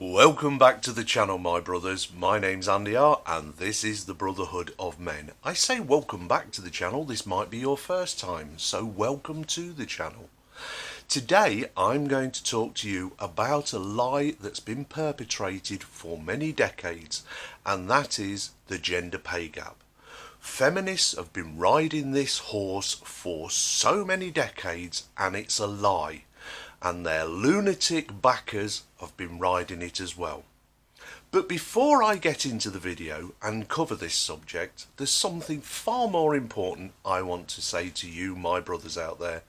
Welcome back to the channel, my brothers. My name's Andy R and this is the Brotherhood of Men. I say welcome back to the channel. This might be your first time, so welcome to the channel. Today I'm going to talk to you about a lie that's been perpetrated for many decades, and that is the gender pay gap. Feminists have been riding this horse for so many decades, and it's a lie. And their lunatic backers have been riding it as well. But before I get into the video and cover this subject, there's something far more important I want to say to you, my brothers out there,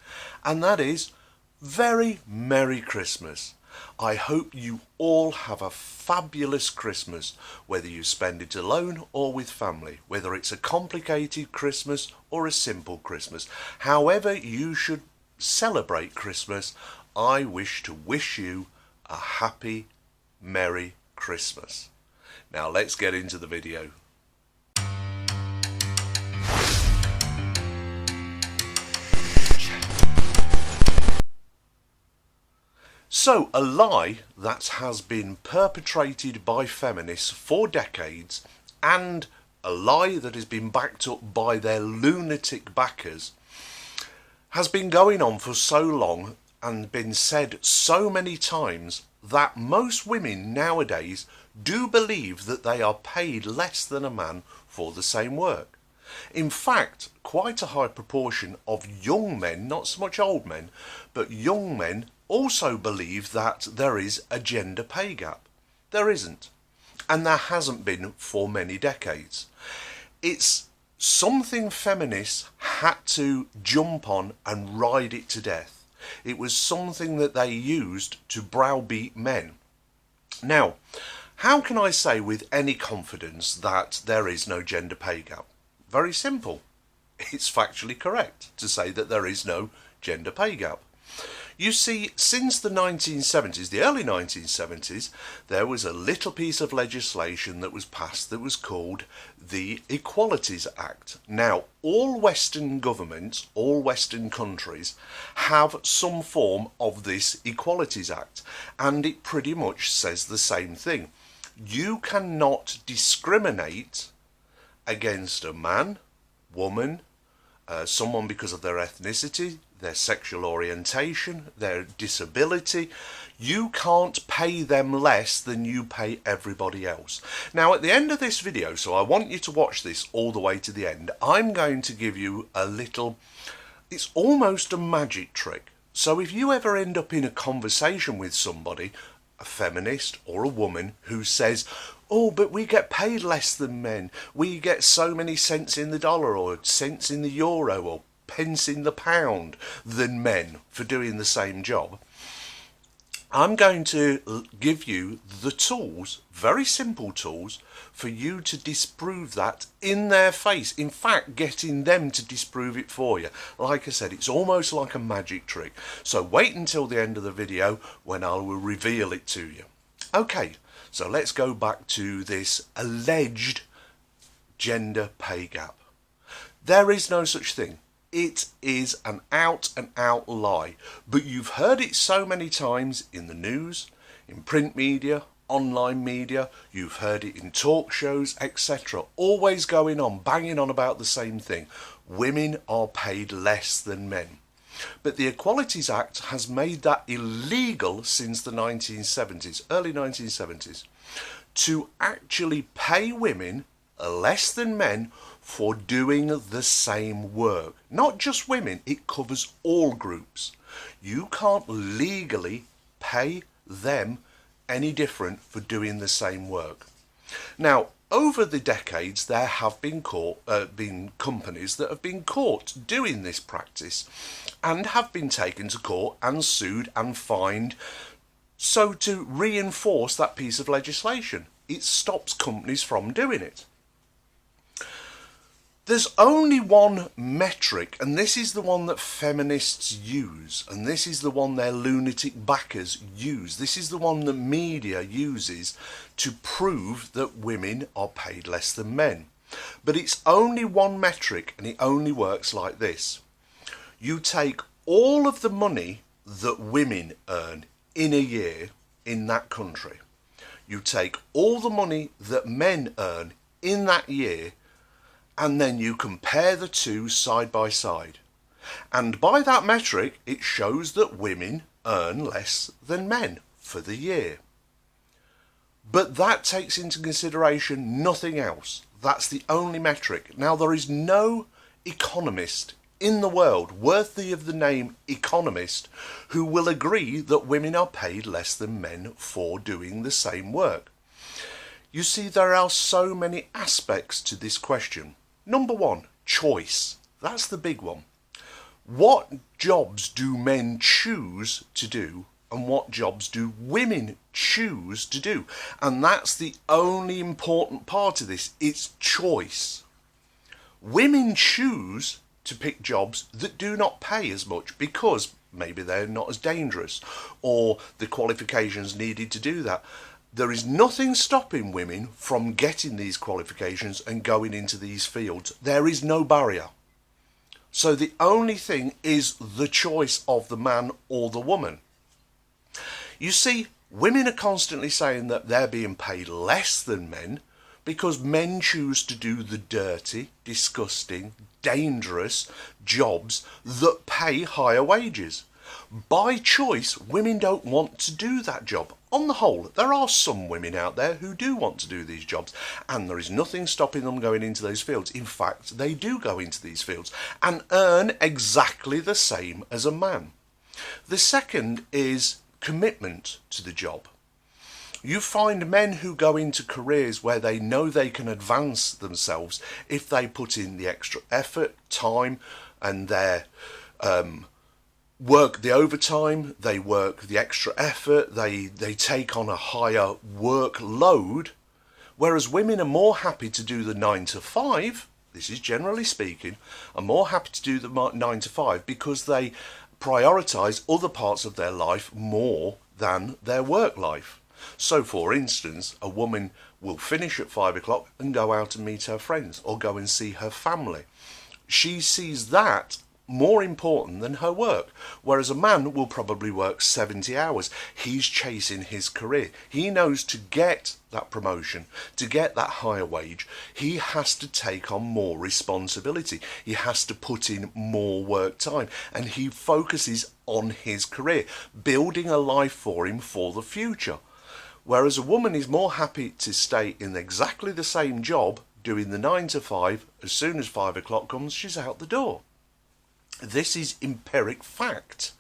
and that is very Merry Christmas. I hope you all have a fabulous Christmas, whether you spend it alone or with family, whether it's a complicated Christmas or a simple Christmas. However you should celebrate Christmas, I wish to wish you a happy, Merry Christmas. Now let's get into the video. So, a lie that has been perpetrated by feminists for decades, and a lie that has been backed up by their lunatic backers, has been going on for so long and been said so many times that most women nowadays do believe that they are paid less than a man for the same work. In fact, quite a high proportion of young men, not so much old men, but young men also believe that there is a gender pay gap. There isn't, and there hasn't been for many decades. It's something feminists had to jump on and ride it to death. It was something that they used to browbeat men. Now, how can I say with any confidence that there is no gender pay gap? Very simple. It's factually correct to say that there is no gender pay gap. You see, since the 1970s, the early 1970s, there was a little piece of legislation that was passed that was called the Equalities Act. Now, all Western governments, all Western countries have some form of this Equalities Act, and it pretty much says the same thing. You cannot discriminate against a man, woman, someone because of their ethnicity, their sexual orientation, their disability. You can't pay them less than you pay everybody else. Now, at the end of this video, so I want you to watch this all the way to the end, I'm going to give you a little, it's almost a magic trick. So if you ever end up in a conversation with somebody, a feminist or a woman, who says, oh, but we get paid less than men, we get so many cents in the dollar or cents in the euro or pence in the pound than men for doing the same job, I'm going to give you the tools, very simple tools, for you to disprove that in their face. In fact, getting them to disprove it for you. Like I said, it's almost like a magic trick. So wait until the end of the video when I will reveal it to you. Okay, so let's go back to this alleged gender pay gap. There is no such thing. It is an out-and-out lie, but you've heard it so many times in the news, in print media, online media, you've heard it in talk shows, etc. Always going on, banging on about the same thing. Women are paid less than men. But the Equalities Act has made that illegal since the 1970s, early 1970s, to actually pay women less than men for doing the same work. Not just women, it covers all groups. You can't legally pay them any different for doing the same work. Now, over the decades, there have been companies that have been caught doing this practice and have been taken to court and sued and fined, so to reinforce that piece of legislation. It stops companies from doing it. There's only one metric, and this is the one that feminists use, and this is the one their lunatic backers use. This is the one that media uses to prove that women are paid less than men. But it's only one metric, and it only works like this. You take all of the money that women earn in a year in that country, You take all the money that men earn in that year, and then you compare the two side by side. And by that metric, it shows that women earn less than men for the year. But that takes into consideration nothing else. That's the only metric. Now, there is no economist in the world worthy of the name economist who will agree that women are paid less than men for doing the same work. You see, there are so many aspects to this question. Number one, choice. That's the big one. What jobs do men choose to do, and what jobs do women choose to do? And that's the only important part of this. It's choice. Women choose to pick jobs that do not pay as much because maybe they're not as dangerous, or the qualifications needed to do that. There is nothing stopping women from getting these qualifications and going into these fields. There is no barrier. So the only thing is the choice of the man or the woman. You see, women are constantly saying that they're being paid less than men because men choose to do the dirty, disgusting, dangerous jobs that pay higher wages. By choice, women don't want to do that job. On the whole, there are some women out there who do want to do these jobs, and there is nothing stopping them going into those fields. In fact, they do go into these fields and earn exactly the same as a man. The second is commitment to the job. You find men who go into careers where they know they can advance themselves if they put in the extra effort, time, and their work the overtime, they work the extra effort, they take on a higher workload, whereas women are more happy to do the 9 to 5, this is generally speaking, are more happy to do the 9 to 5 because they prioritise other parts of their life more than their work life. So, for instance, a woman will finish at 5 o'clock and go out and meet her friends or go and see her family. She sees that more important than her work, whereas a man will probably work 70 hours. He's chasing his career. He knows to get that promotion, to get that higher wage, he has to take on more responsibility. He has to put in more work time, and he focuses on his career, building a life for him for the future. Whereas a woman is more happy to stay in exactly the same job, doing the 9 to 5, as soon as 5 o'clock comes, she's out the door. This is empiric fact.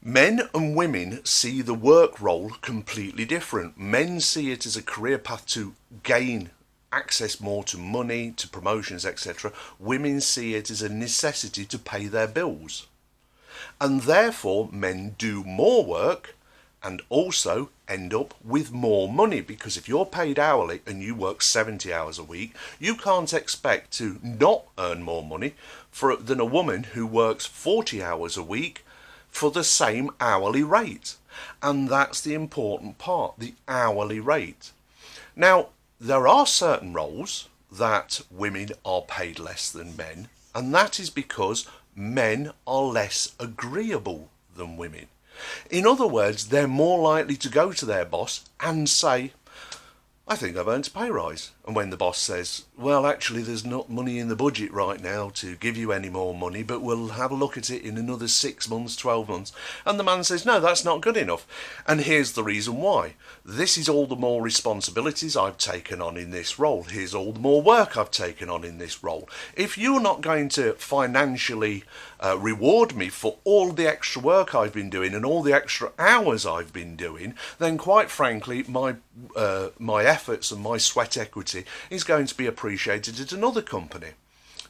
Men and women see the work role completely different. Men see it as a career path to gain access more to money, to promotions, etc. Women see it as a necessity to pay their bills. And therefore, men do more work and also end up with more money, because if you're paid hourly and you work 70 hours a week, you can't expect to not earn more money than a woman who works 40 hours a week for the same hourly rate. And that's the important part, the hourly rate. Now, there are certain roles that women are paid less than men, and that is because men are less agreeable than women. In other words, they're more likely to go to their boss and say, I think I've earned a pay rise. And when the boss says, well, actually, there's not money in the budget right now to give you any more money, but we'll have a look at it in another 6 months, 12 months. And the man says, no, that's not good enough. And here's the reason why. This is all the more responsibilities I've taken on in this role. Here's all the more work I've taken on in this role. If you're not going to financially reward me for all the extra work I've been doing and all the extra hours I've been doing, then quite frankly, my efforts and my sweat equity is going to be appreciated at another company.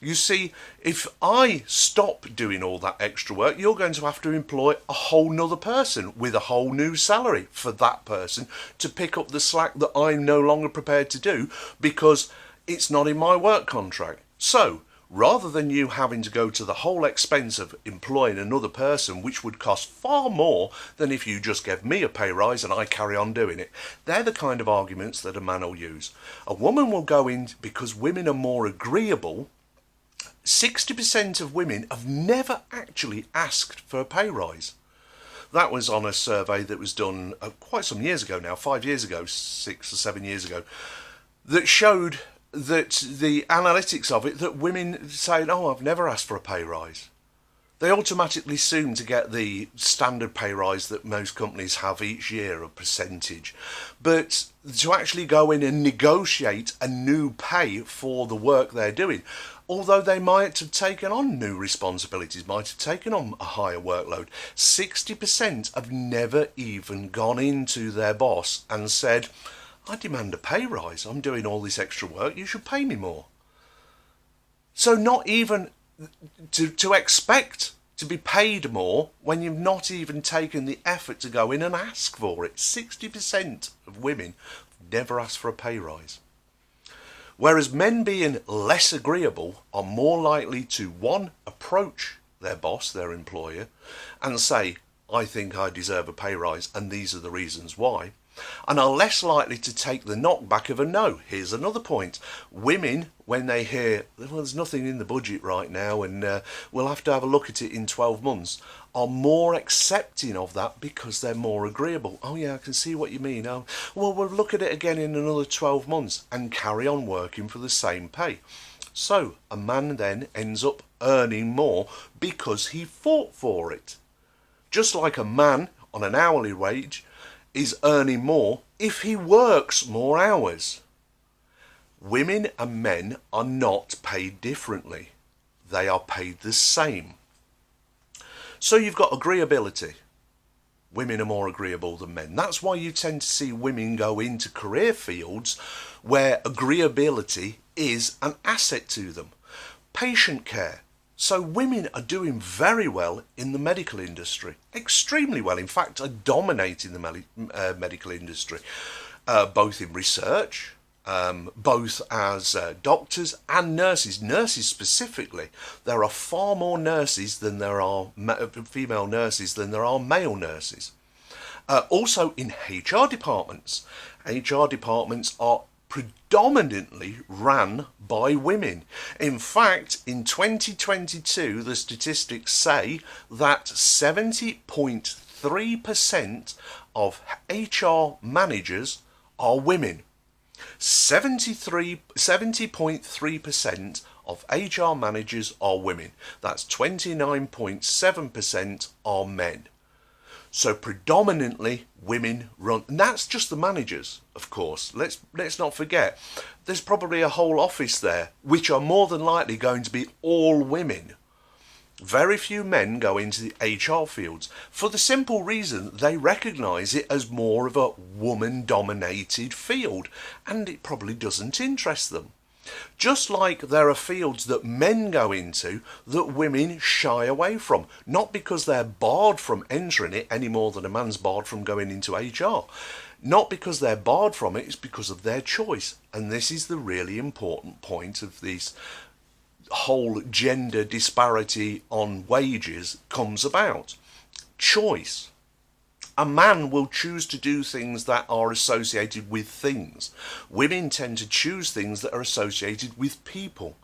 You see, if I stop doing all that extra work, you're going to have to employ a whole nother person with a whole new salary for that person to pick up the slack that I'm no longer prepared to do because it's not in my work contract. So, rather than you having to go to the whole expense of employing another person, which would cost far more than if you just gave me a pay rise and I carry on doing it, they're the kind of arguments that a man will use. A woman will go in because women are more agreeable. 60% of women have never actually asked for a pay rise. That was on a survey that was done quite some years ago now, 5 years ago, 6 or 7 years ago, that showed that the analytics of it, that women saying, oh, I've never asked for a pay rise. They automatically assume to get the standard pay rise that most companies have each year, a percentage. But to actually go in and negotiate a new pay for the work they're doing, although they might have taken on new responsibilities, might have taken on a higher workload, 60% have never even gone into their boss and said, I demand a pay rise. I'm doing all this extra work. You should pay me more. So not even to expect to be paid more when you've not even taken the effort to go in and ask for it. 60% of women never ask for a pay rise. Whereas men, being less agreeable, are more likely to, one, approach their boss, their employer, and say, I think I deserve a pay rise and these are the reasons why, and are less likely to take the knockback of a no. Here's another point. Women, when they hear, well, there's nothing in the budget right now and we'll have to have a look at it in 12 months, are more accepting of that because they're more agreeable. Oh yeah, I can see what you mean. Oh, well, we'll look at it again in another 12 months and carry on working for the same pay. So a man then ends up earning more because he fought for it. Just like a man on an hourly wage is earning more if he works more hours. Women and men are not paid differently. They are paid the same. So you've got agreeability. Women are more agreeable than men. That's why you tend to see women go into career fields where agreeability is an asset to them. Patient care. So women are doing very well in the medical industry, extremely well. In fact, are dominating the medical industry, both in research, both as doctors and nurses. Nurses specifically, there are far more nurses than there are female nurses than there are male nurses. Also in HR departments. HR departments are predominantly ran by women. In fact, in 2022, the statistics say that 70.3% of HR managers are women. 70.3% of HR managers are women. That's 29.7% are men. So predominantly women run, and that's just the managers, of course. Let's not forget, there's probably a whole office there, which are more than likely going to be all women. Very few men go into the HR fields for the simple reason they recognise it as more of a woman-dominated field, and it probably doesn't interest them. Just like there are fields that men go into that women shy away from, not because they're barred from entering it any more than a man's barred from going into HR. Not because they're barred from it, it's because of their choice. And this is the really important point of this whole gender disparity on wages comes about. Choice. A man will choose to do things that are associated with things. Women tend to choose things that are associated with people.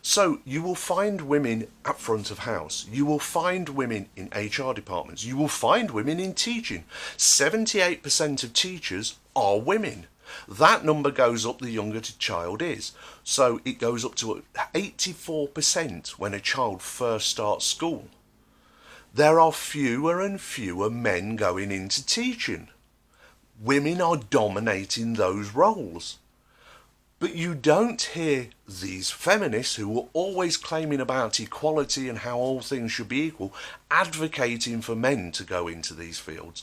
So you will find women at front of house. You will find women in HR departments. You will find women in teaching. 78% of teachers are women. That number goes up the younger the child is. So it goes up to 84% when a child first starts school. There are fewer and fewer men going into teaching. Women are dominating those roles. But you don't hear these feminists who are always claiming about equality and how all things should be equal, advocating for men to go into these fields,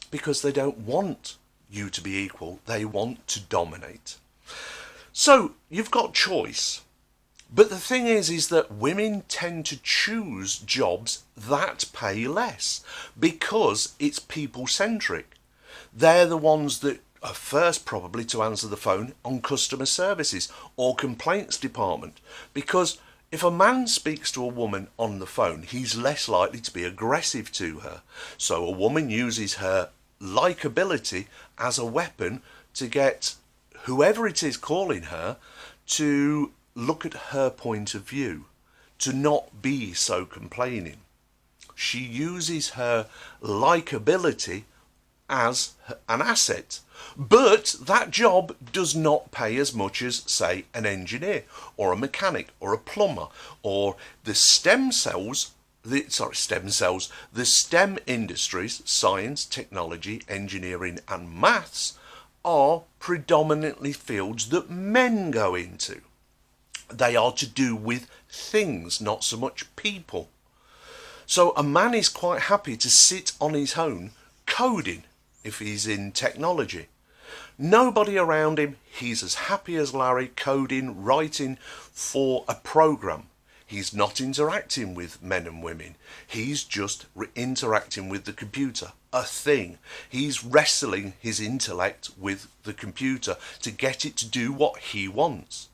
because they don't want you to be equal, they want to dominate. So you've got choice. But the thing is that women tend to choose jobs that pay less because it's people-centric. They're the ones that are first probably to answer the phone on customer services or complaints department, because if a man speaks to a woman on the phone, he's less likely to be aggressive to her. So a woman uses her likability as a weapon to get whoever it is calling her to look at her point of view, to not be so complaining. She uses her likability as an asset. But that job does not pay as much as, say, an engineer or a mechanic or a plumber, or the STEM industries, science, technology, engineering and maths, are predominantly fields that men go into. They are to do with things, not so much people. So a man is quite happy to sit on his own coding if he's in technology. Nobody around him, he's as happy as Larry coding, writing for a program. He's not interacting with men and women. He's just interacting with the computer, a thing. He's wrestling his intellect with the computer to get it to do what he wants.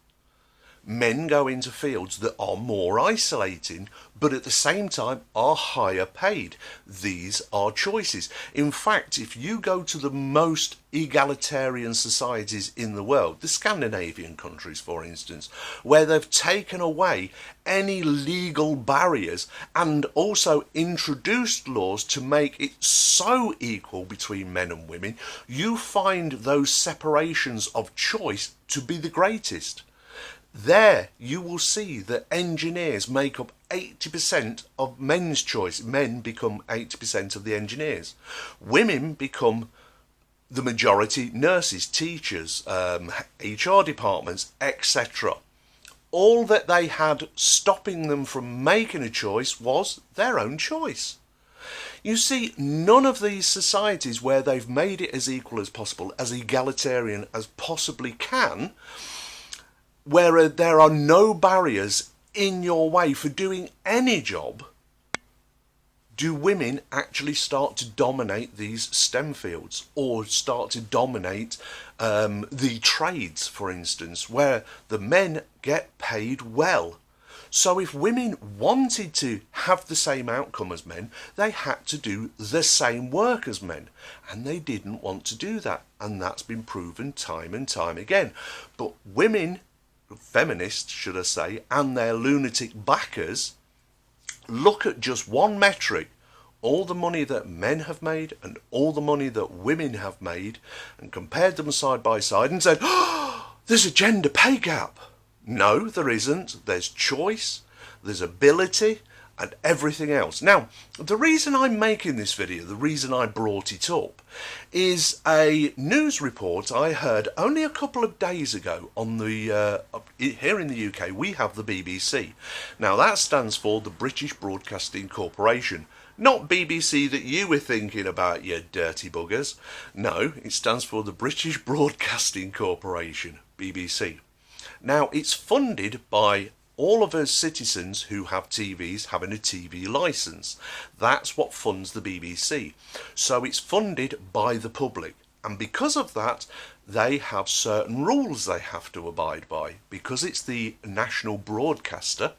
Men go into fields that are more isolating, but at the same time are higher paid. These are choices. In fact, if you go to the most egalitarian societies in the world, the Scandinavian countries for instance, where they've taken away any legal barriers and also introduced laws to make it so equal between men and women, you find those separations of choice to be the greatest. There you will see that engineers make up 80% of men's choice. Men become 80% of the engineers. Women become the majority nurses, teachers, HR departments, etc. All that they had stopping them from making a choice was their own choice. You see, none of these societies where they've made it as equal as possible, as egalitarian as possibly can, where there are no barriers in your way for doing any job, do women actually start to dominate these STEM fields or start to dominate the trades, for instance, where the men get paid well. So if women wanted to have the same outcome as men, they had to do the same work as men, and they didn't want to do that, and that's been proven time and time again. But women, feminists should I say, and their lunatic backers look at just one metric, all the money that men have made and all the money that women have made, and compared them side by side and said, oh, there's a gender pay gap. No, there isn't. There's choice, there's ability and everything else. Now, the reason I'm making this video, the reason I brought it up, is a news report I heard only a couple of days ago on the here in the UK we have the BBC. Now that stands for the British Broadcasting Corporation. Not BBC that you were thinking about, you dirty buggers. No, it stands for the British Broadcasting Corporation, BBC. Now it's funded by all of us citizens who have TVs having a TV licence. That's what funds the BBC. So it's funded by the public. And because of that, they have certain rules they have to abide by. Because it's the national broadcaster,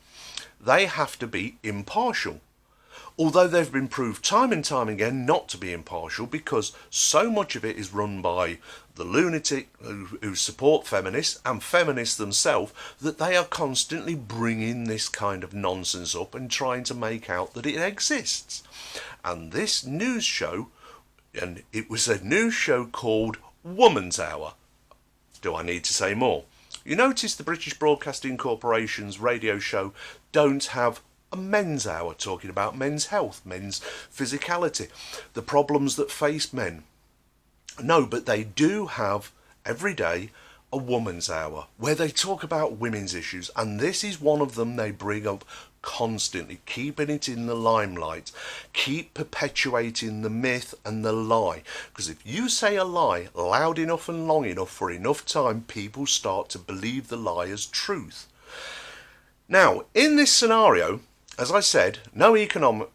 they have to be impartial. Although they've been proved time and time again not to be impartial, because so much of it is run by the lunatic who support feminists and feminists themselves, that they are constantly bringing this kind of nonsense up and trying to make out that it exists. And this news show, and it was a news show called Woman's Hour. Do I need to say more? You notice the British Broadcasting Corporation's radio show don't have a men's hour talking about men's health, men's physicality, the problems that face men. No, but they do have every day a woman's hour where they talk about women's issues, and this is one of them they bring up constantly, keeping it in the limelight, keep perpetuating the myth and the lie, because if you say a lie loud enough and long enough for enough time, people start to believe the lie as truth. Now, in this scenario, as I said, no economist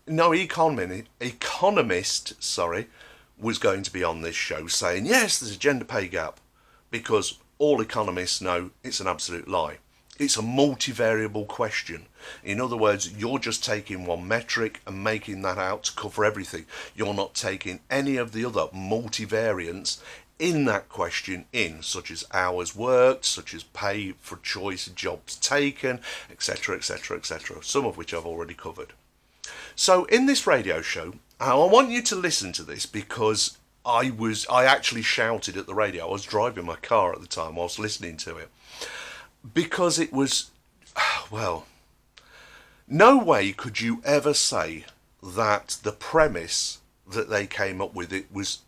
was going to be on this show saying, yes, there's a gender pay gap, because all economists know it's an absolute lie. It's a multivariable question. In other words, you're just taking one metric and making that out to cover everything. You're not taking any of the other multivariants in that question in, such as hours worked, such as pay for choice, jobs taken, etc., etc., etc., some of which I've already covered. So in this radio show, I want you to listen to this because I actually shouted at the radio. I was driving my car at the time whilst listening to it. Because it was, well, no way could you ever say that the premise that they came up with it was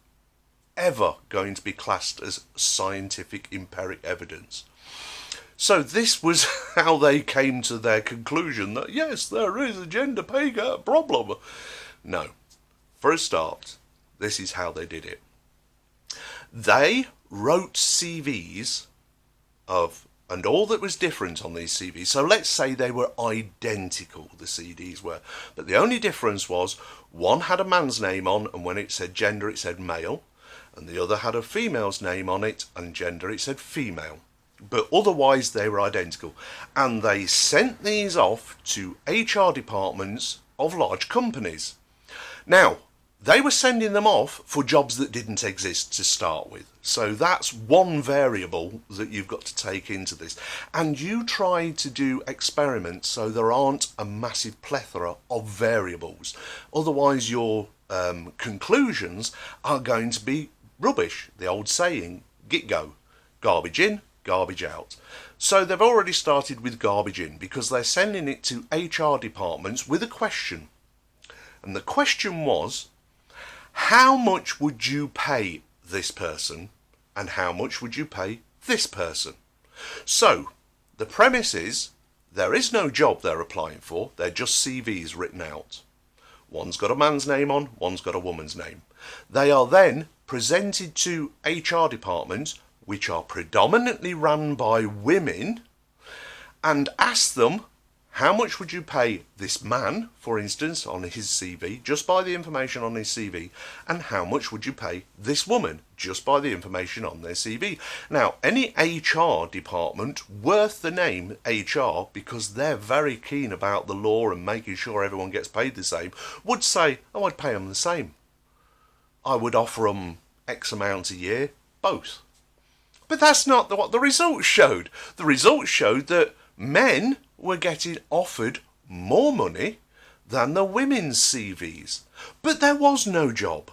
ever going to be classed as scientific empiric evidence. So this was how they came to their conclusion that yes, there is a gender pay gap problem. No. For a start, this is how they did it. They wrote CVs of, and all that was different on these CVs, so let's say they were identical, the CDs were, but the only difference was one had a man's name on, and when it said gender it said male, and the other had a female's name on it, and gender it said female. But otherwise they were identical. And they sent these off to HR departments of large companies. Now, they were sending them off for jobs that didn't exist to start with. So that's one variable that you've got to take into this. And you try to do experiments so there aren't a massive plethora of variables. Otherwise your conclusions are going to be rubbish. The old saying, git go, garbage in, garbage out. So they've already started with garbage in because they're sending it to HR departments with a question. And the question was, how much would you pay this person and how much would you pay this person? So the premise is there is no job they're applying for, they're just CVs written out. One's got a man's name on, one's got a woman's name. They are then presented to HR departments which are predominantly run by women, and ask them, how much would you pay this man, for instance, on his CV, just by the information on his CV, and how much would you pay this woman, just by the information on their CV? Now, any HR department worth the name HR, because they're very keen about the law and making sure everyone gets paid the same, would say, oh, I'd pay them the same. I would offer them X amount a year, both. But that's not what the results showed. The results showed that men were getting offered more money than the women's CVs. But there was no job.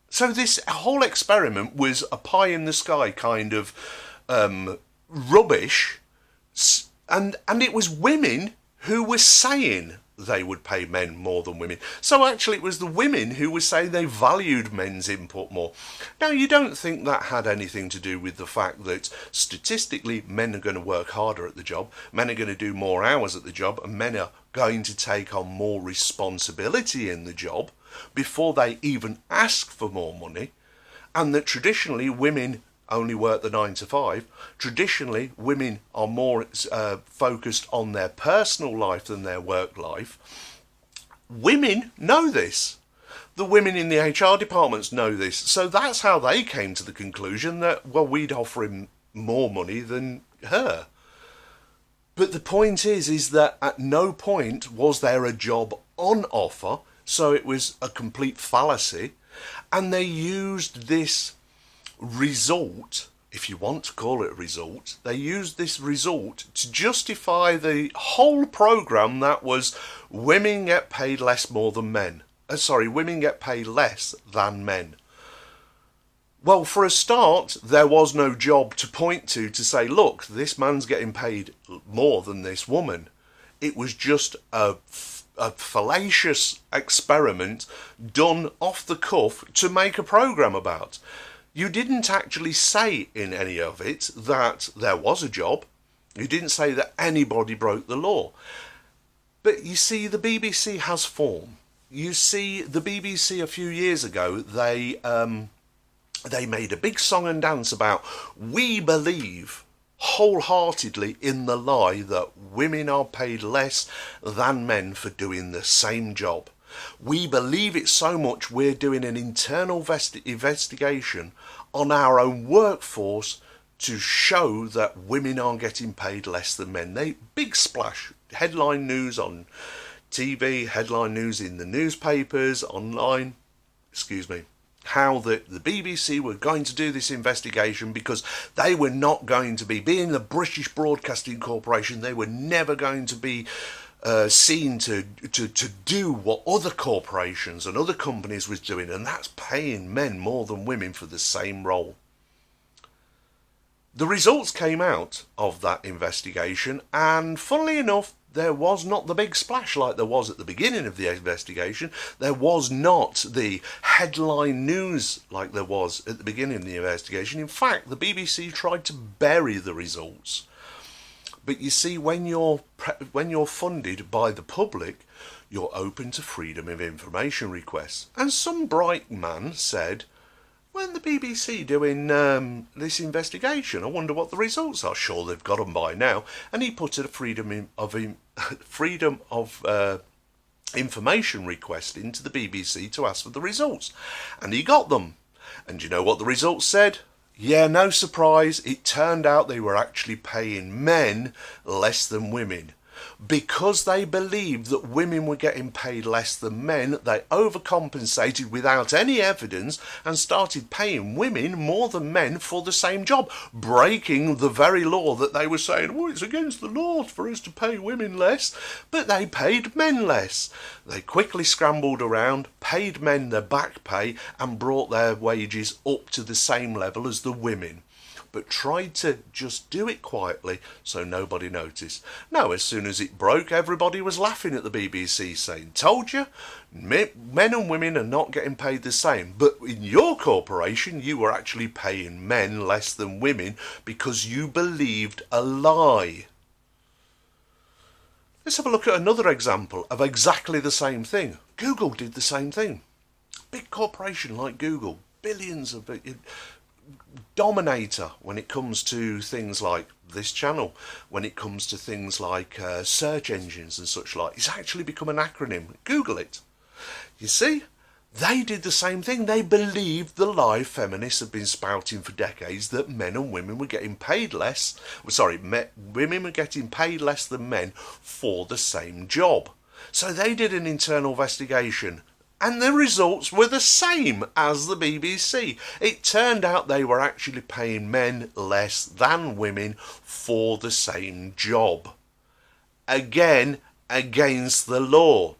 So this whole experiment was a pie in the sky kind of rubbish. And it was women who were saying they would pay men more than women. So actually it was the women who were saying they valued men's input more. Now you don't think that had anything to do with the fact that statistically men are going to work harder at the job, men are going to do more hours at the job, and men are going to take on more responsibility in the job before they even ask for more money, and that traditionally women only work the 9 to 5. Traditionally, women are more focused on their personal life than their work life. Women know this. The women in the HR departments know this. So that's how they came to the conclusion that, well, we'd offer him more money than her. But the point is that at no point was there a job on offer, so it was a complete fallacy, and they used this result, if you want to call it a result, they used this result to justify the whole program that was women get paid less more than men. Women get paid less than men. Well, for a start, there was no job to point to say, look, this man's getting paid more than this woman. It was just a fallacious experiment done off the cuff to make a program about. You didn't actually say in any of it that there was a job. You didn't say that anybody broke the law. But you see, the BBC has form. You see, the BBC a few years ago, they made a big song and dance about, we believe wholeheartedly in the lie that women are paid less than men for doing the same job. We believe it so much we're doing an internal investigation on our own workforce to show that women are getting paid less than men. Big splash, headline news on TV, headline news in the newspapers, online, how the BBC were going to do this investigation because they were not going to be, being the British Broadcasting Corporation, they were never going to be seen to do what other corporations and other companies was doing, and that's paying men more than women for the same role. The results came out of that investigation, and funnily enough, there was not the big splash like there was at the beginning of the investigation. There was not the headline news like there was at the beginning of the investigation. In fact, the BBC tried to bury the results. But you see, when you're funded by the public, you're open to freedom of information requests. And some bright man said, when the BBC doing this investigation, I wonder what the results are. Sure, they've got them by now. And he put a freedom of information request into the BBC to ask for the results. And he got them. And you know what the results said? Yeah, no surprise, it turned out they were actually paying men less than women. Because they believed that women were getting paid less than men, they overcompensated without any evidence and started paying women more than men for the same job, breaking the very law that they were saying, oh, it's against the law for us to pay women less, but they paid men less. They quickly scrambled around, paid men their back pay and brought their wages up to the same level as the women, but tried to just do it quietly so nobody noticed. Now, as soon as it broke, everybody was laughing at the BBC, saying, told you, men and women are not getting paid the same. But in your corporation, you were actually paying men less than women because you believed a lie. Let's have a look at another example of exactly the same thing. Google did the same thing. Big corporation like Google, billions of dominator when it comes to things like this channel, when it comes to things like search engines and such like. It's actually become an acronym. Google it. You see, they did the same thing. They believed the lie feminists have been spouting for decades, that men and women were getting paid less. Women were getting paid less than men for the same job. So they did an internal investigation, and the results were the same as the BBC. It turned out they were actually paying men less than women for the same job. Again, against the law.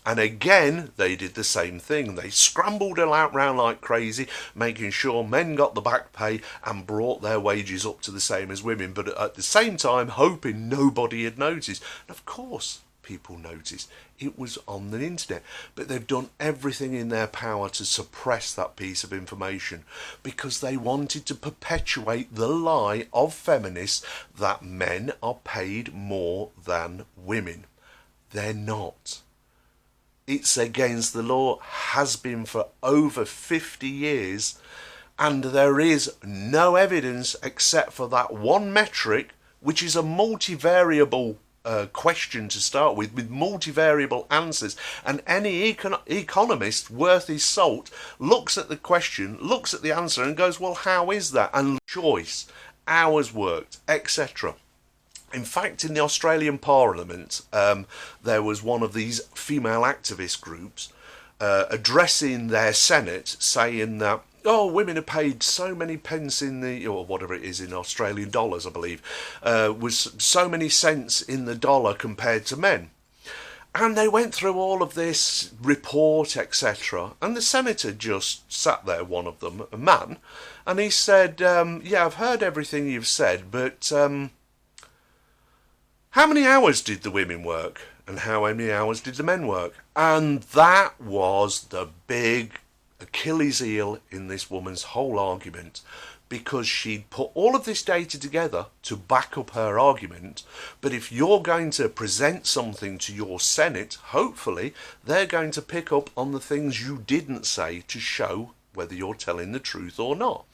And again, they did the same thing. They scrambled around like crazy, making sure men got the back pay and brought their wages up to the same as women, but at the same time hoping nobody had noticed. And of course, people noticed. It was on the internet, but they've done everything in their power to suppress that piece of information because they wanted to perpetuate the lie of feminists that men are paid more than women. They're not. It's against the law, has been for over 50 years, and there is no evidence except for that one metric, which is a multivariable question to start with multivariable answers, and any economist worth his salt looks at the question, looks at the answer and goes, well, how is that? And choice, hours worked, etc. In fact, in the Australian Parliament, there was one of these female activist groups addressing their Senate, saying that, oh, women are paid so many pence in the, or whatever it is in Australian dollars, I believe, was so many cents in the dollar compared to men. And they went through all of this report, etc. And the senator just sat there, one of them, a man, and he said, yeah, I've heard everything you've said, but how many hours did the women work? And how many hours did the men work? And that was the big Achilles heel in this woman's whole argument, because she'd put all of this data together to back up her argument. But if you're going to present something to your Senate, hopefully they're going to pick up on the things you didn't say to show whether you're telling the truth or not.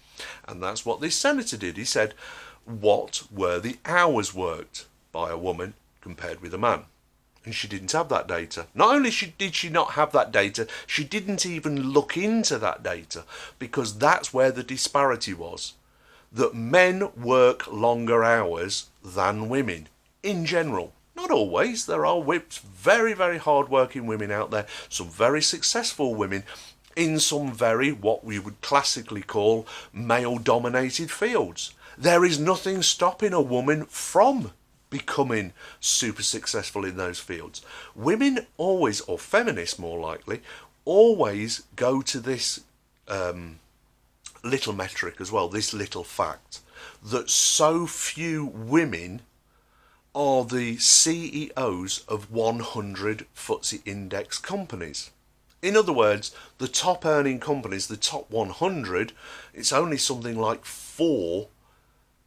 And that's what this senator did. He said, what were the hours worked by a woman compared with a man? And she didn't have that data. Not only did she not have that data, she didn't even look into that data, because that's where the disparity was. That men work longer hours than women, in general. Not always. There are very, very hard-working women out there, some very successful women, in some very, what we would classically call, male-dominated fields. There is nothing stopping a woman from becoming super successful in those fields. Women always, or feminists more likely, always go to this little metric as well, this little fact, that so few women are the CEOs of 100 FTSE index companies. In other words, the top earning companies, the top 100, it's only something like 4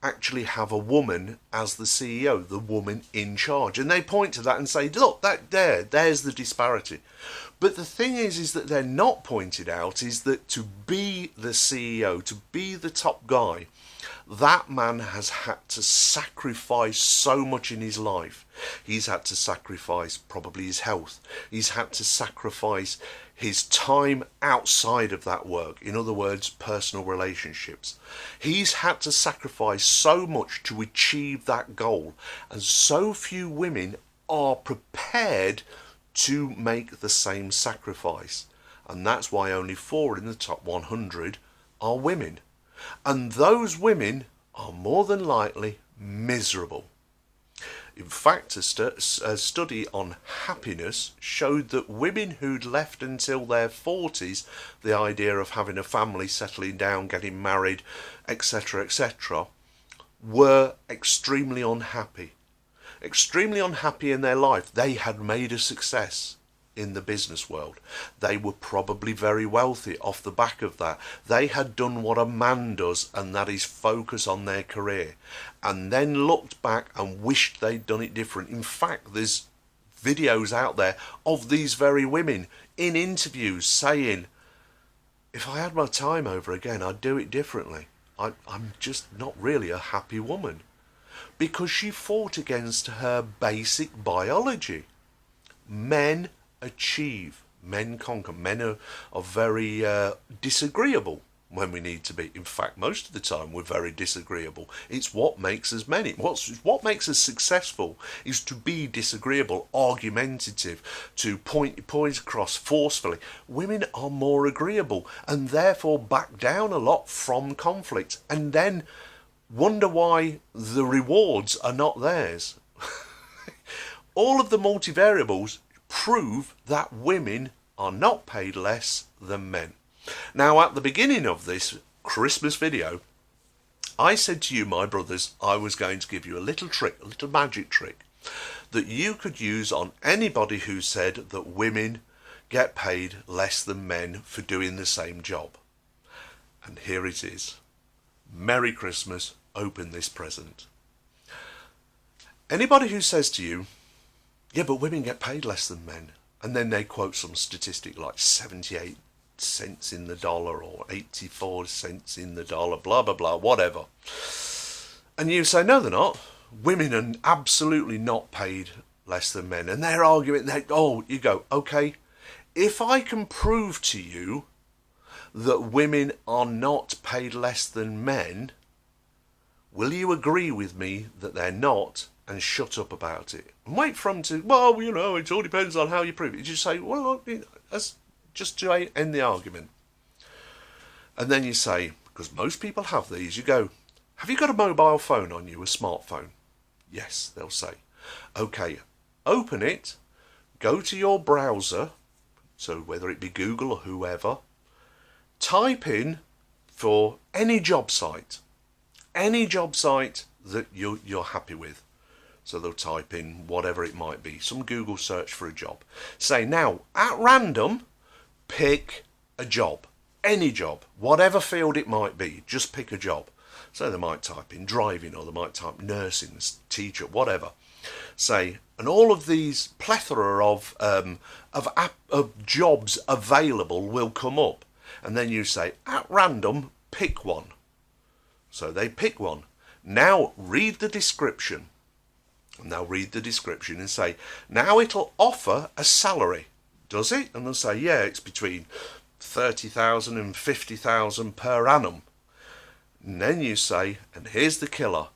actually have a woman as the CEO, the woman in charge. And they point to that and say, look, there's the disparity. But the thing is that they're not pointed out is that to be the CEO, to be the top guy, that man has had to sacrifice so much in his life. He's had to sacrifice probably his health. He's had to sacrifice his time outside of that work. In other words, personal relationships. He's had to sacrifice so much to achieve that goal. And so few women are prepared to make the same sacrifice. And that's why only 4 in the top 100 are women. And those women are more than likely miserable. In fact, a study on happiness showed that women who'd left until their 40s the idea of having a family, settling down, getting married, etc., etc., were extremely unhappy. Extremely unhappy in their life. They had made a success in the business world. They were probably very wealthy off the back of that. They had done what a man does, and that is focus on their career, and then looked back and wished they'd done it different. In fact, there's videos out there of these very women in interviews saying, if I had my time over again, I'd do it differently. I'm just not really a happy woman, because she fought against her basic biology. Men achieve, men conquer. Men are very disagreeable when we need to be. In fact, most of the time we're very disagreeable. It's what makes us men. What makes us successful is to be disagreeable, argumentative, to point your points across forcefully. Women are more agreeable and therefore back down a lot from conflict, and then wonder why the rewards are not theirs. All of the multivariables prove that women are not paid less than men. Now, at the beginning of this Christmas video, I said to you, my brothers, I was going to give you a little trick, a little magic trick, that you could use on anybody who said that women get paid less than men for doing the same job. And here it is. Merry Christmas, open this present. Anybody who says to you, yeah, but women get paid less than men, and then they quote some statistic like 78 cents in the dollar or 84 cents in the dollar, blah, blah, blah, whatever. And you say, no, they're not. Women are absolutely not paid less than men. And they're arguing, you go, okay, if I can prove to you that women are not paid less than men, will you agree with me that they're not and shut up about it? And wait for them to, well, it all depends on how you prove it. You just say, well, that's just to end the argument. And then you say, because most people have these, you go, have you got a mobile phone on you, a smartphone? Yes, they'll say. Okay, open it, go to your browser, so whether it be Google or whoever, type in for any job site that you're happy with. So they'll type in whatever it might be, some Google search for a job. Say, now, at random, pick a job, any job, whatever field it might be, just pick a job. So they might type in driving, or they might type nursing, teacher, whatever. Say, and all of these plethora of jobs available will come up. And then you say, at random, pick one. So they pick one. Now read the description. And they'll read the description and say, now it'll offer a salary. Does it? And they'll say, yeah, it's between 30,000 and 50,000 per annum. And then you say, and here's the killer.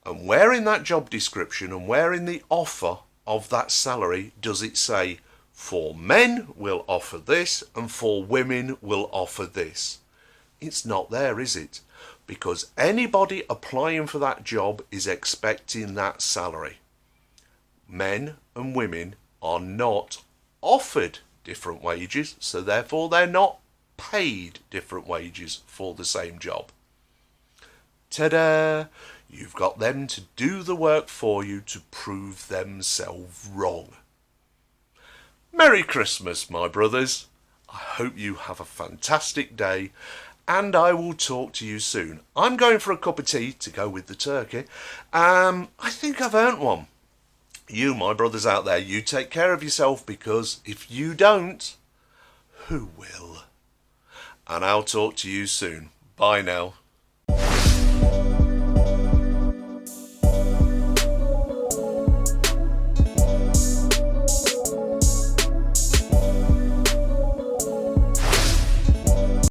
And where in that job description and where in the offer of that salary does it say, for men we'll offer this and for women we'll offer this? It's not there, is it? Because anybody applying for that job is expecting that salary. men and women are not offered different wages, so therefore they're not paid different wages for the same job. Ta-da! You've got them to do the work for you to prove themselves wrong. Merry Christmas, my brothers. I hope you have a fantastic day, and I will talk to you soon. I'm going for a cup of tea to go with the turkey. I think I've earned one. You, my brothers out there, you take care of yourself, because if you don't, who will? And I'll talk to you soon. Bye now.